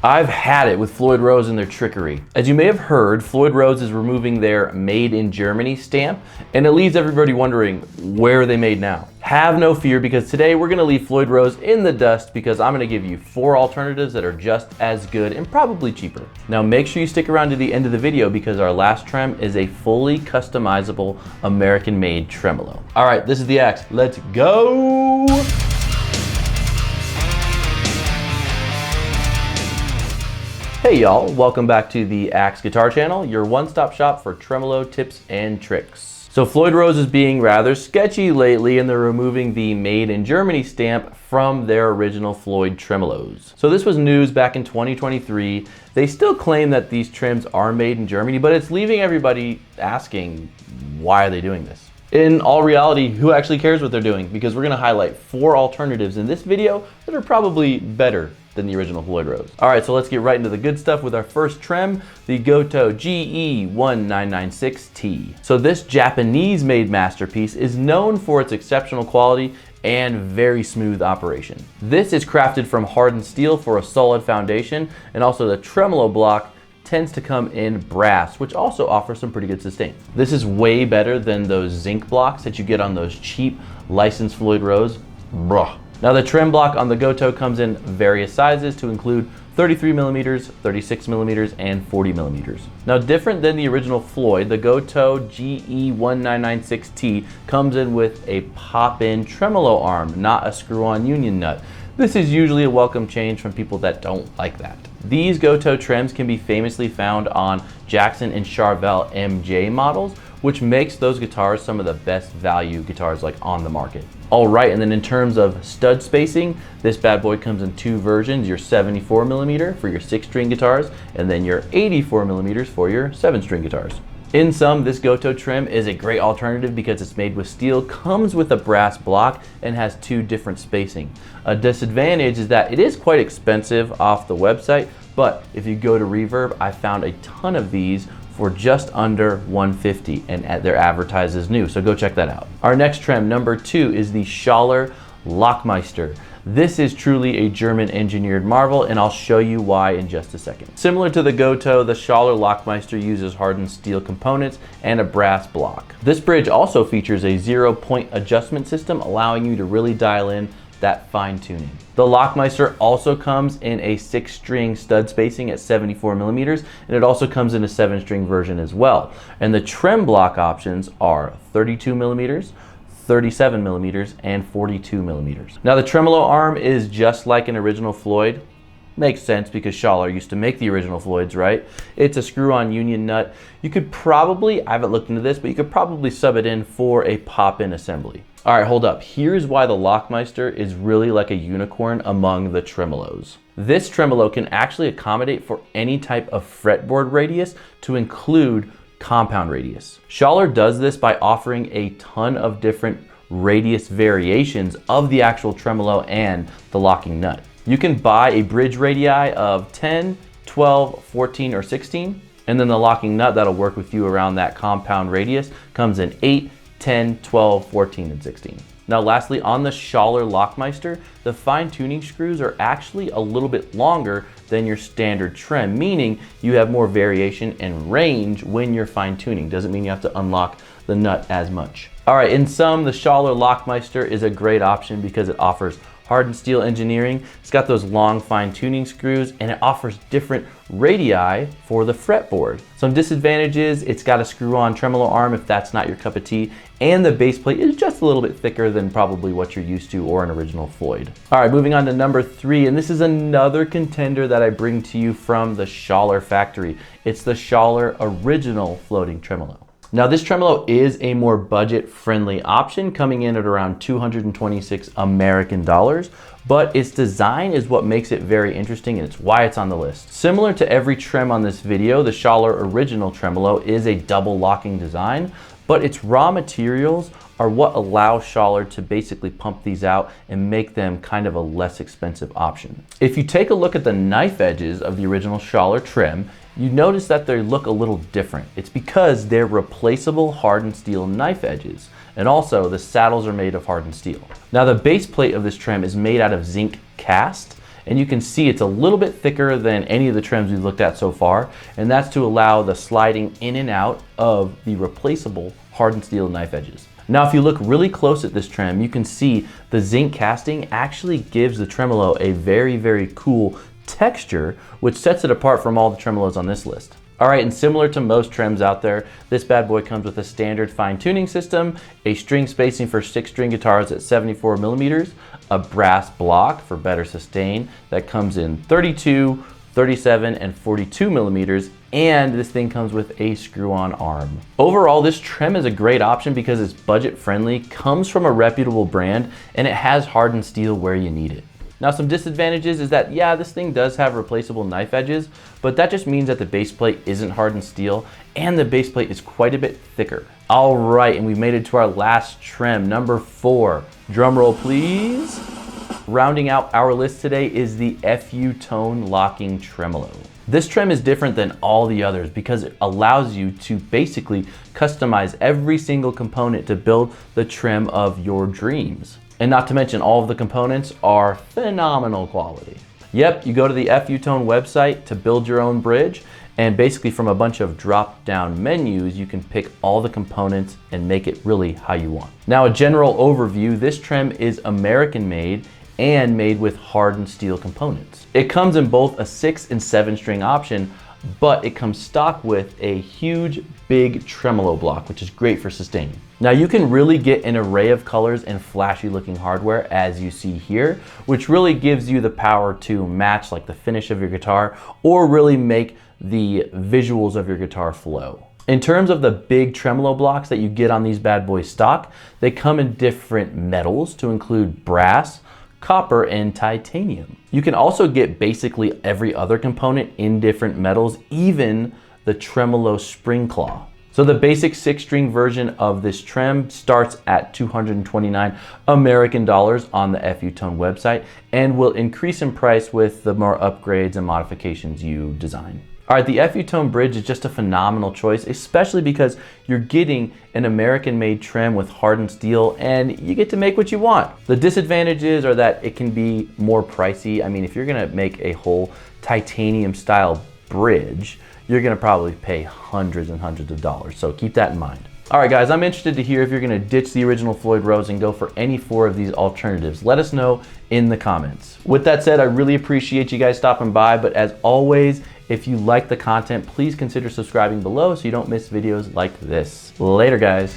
I've had it with Floyd Rose and their trickery. As you may have heard, Floyd Rose is removing their Made in Germany stamp, and it leaves everybody wondering, where are they made now? Have no fear, because today we're gonna leave Floyd Rose in the dust because I'm gonna give you 4 alternatives that are just as good and probably cheaper. Now make sure you stick around to the end of the video because our last trem is a fully customizable American-made tremolo. All right, this is the axe. Let's go! Hey y'all, welcome back to the Axe Guitar Channel, your one-stop shop for tremolo tips and tricks. So Floyd Rose is being rather sketchy lately, and they're removing the Made in Germany stamp from their original Floyd tremolos. So this was news back in 2023. They still claim that these trims are made in Germany, but it's leaving everybody asking, why are they doing this? In all reality, who actually cares what they're doing? Because we're gonna highlight 4 alternatives in this video that are probably better than the original Floyd Rose. All right, so let's get right into the good stuff with our first trem, the Gotoh GE1996T. So this Japanese-made masterpiece is known for its exceptional quality and very smooth operation. This is crafted from hardened steel for a solid foundation, and also the tremolo block tends to come in brass, which also offers some pretty good sustain. This is way better than those zinc blocks that you get on those cheap licensed Floyd Rose. Bruh. Now the trem block on the Gotoh comes in various sizes to include 33 millimeters, 36 millimeters, and 40 millimeters. Now different than the original Floyd, the Gotoh GE1996T comes in with a pop-in tremolo arm, not a screw-on union nut. This is usually a welcome change from people that don't like that. These Gotoh trims can be famously found on Jackson and Charvel MJ models, which makes those guitars some of the best value guitars like on the market. All right, and then in terms of stud spacing, this bad boy comes in 2 versions, your 74 millimeter for your 6-string guitars, and then your 84 millimeters for your 7-string guitars. In sum, this Gotoh trim is a great alternative because it's made with steel, comes with a brass block, and has 2 different spacing. A disadvantage is that it is quite expensive off the website, but if you go to Reverb, I found a ton of these for just under $150, and they're advertised as new, so go check that out. Our next trem, number 2, is the Schaller Lockmeister. This is truly a German engineered marvel, and I'll show you why in just a second. Similar to the Gotoh, the Schaller Lockmeister uses hardened steel components and a brass block. This bridge also features a 0-point adjustment system, allowing you to really dial in that fine tuning. The Lockmeister also comes in a 6-string stud spacing at 74 millimeters, and it also comes in a 7-string version as well. And the trem block options are 32 millimeters, 37 millimeters, and 42 millimeters. Now the tremolo arm is just like an original Floyd. Makes sense because Schaller used to make the original Floyds, right? It's a screw-on union nut. You could probably, I haven't looked into this, but you could probably sub it in for a pop-in assembly. All right, hold up. Here's why the Lockmeister is really like a unicorn among the tremolos. This tremolo can actually accommodate for any type of fretboard radius, to include compound radius. Schaller does this by offering a ton of different radius variations of the actual tremolo and the locking nut. You can buy a bridge radii of 10, 12, 14, or 16, and then the locking nut that'll work with you around that compound radius comes in 8, 10, 12, 14, and 16. Now lastly, on the Schaller Lockmeister, the fine tuning screws are actually a little bit longer than your standard trem, meaning you have more variation and range when you're fine tuning. Doesn't mean you have to unlock the nut as much. All right, in sum, the Schaller Lockmeister is a great option because it offers hardened steel engineering, it's got those long fine tuning screws, and it offers different radii for the fretboard. Some disadvantages, it's got a screw-on tremolo arm if that's not your cup of tea, and the base plate is just a little bit thicker than probably what you're used to or an original Floyd. All right, moving on to number 3, and this is another contender that I bring to you from the Schaller factory. It's the Schaller Original Floating Tremolo. Now this tremolo is a more budget-friendly option, coming in at around 226 American dollars, but its design is what makes it very interesting, and it's why it's on the list. Similar to every trem on this video, the Schaller Original Tremolo is a double locking design, but its raw materials are what allow Schaller to basically pump these out and make them kind of a less expensive option. If you take a look at the knife edges of the original Schaller trim, you notice that they look a little different. It's because they're replaceable hardened steel knife edges, and also the saddles are made of hardened steel. Now the base plate of this trim is made out of zinc cast, And you can see it's a little bit thicker than any of the trims we've looked at so far, and that's to allow the sliding in and out of the replaceable hardened steel knife edges. Now, if you look really close at this trim, you can see the zinc casting actually gives the tremolo a very, very cool texture, which sets it apart from all the tremolos on this list. All right, and similar to most trims out there, this bad boy comes with a standard fine tuning system, a string spacing for 6-string guitars at 74 millimeters, a brass block for better sustain that comes in 32, 37, and 42 millimeters, and this thing comes with a screw-on arm. Overall, this trim is a great option because it's budget friendly, comes from a reputable brand, and it has hardened steel where you need it. Now, some disadvantages is that, yeah, this thing does have replaceable knife edges, but that just means that the base plate isn't hardened steel and the base plate is quite a bit thicker. All right, and we've made it to our last trim, number 4. Drum roll, please. Rounding out our list today is the FU Tone Locking Tremolo. This trim is different than all the others because it allows you to basically customize every single component to build the trim of your dreams. And not to mention, all of the components are phenomenal quality. Yep, you go to the FU Tone website to build your own bridge, and basically from a bunch of drop-down menus, you can pick all the components and make it really how you want. Now, a general overview, this trim is American made and made with hardened steel components. It comes in both a 6 and 7 string option, but it comes stock with a huge, big tremolo block, which is great for sustain. Now, you can really get an array of colors and flashy looking hardware as you see here, which really gives you the power to match like the finish of your guitar or really make the visuals of your guitar flow. In terms of the big tremolo blocks that you get on these bad boys stock, they come in different metals to include brass, copper, and titanium. You can also get basically every other component in different metals, even the tremolo spring claw. So the basic 6-string version of this trim starts at $229 American dollars on the FU Tone website and will increase in price with the more upgrades and modifications you design. All right, the FU Tone bridge is just a phenomenal choice, especially because you're getting an American-made trim with hardened steel and you get to make what you want. The disadvantages are that it can be more pricey. I mean, if you're gonna make a whole titanium style bridge, you're gonna probably pay hundreds and hundreds of dollars, so keep that in mind. All right, guys, I'm interested to hear if you're gonna ditch the original Floyd Rose and go for any 4 of these alternatives. Let us know in the comments. With that said, I really appreciate you guys stopping by, but as always, if you like the content, please consider subscribing below so you don't miss videos like this. Later, guys.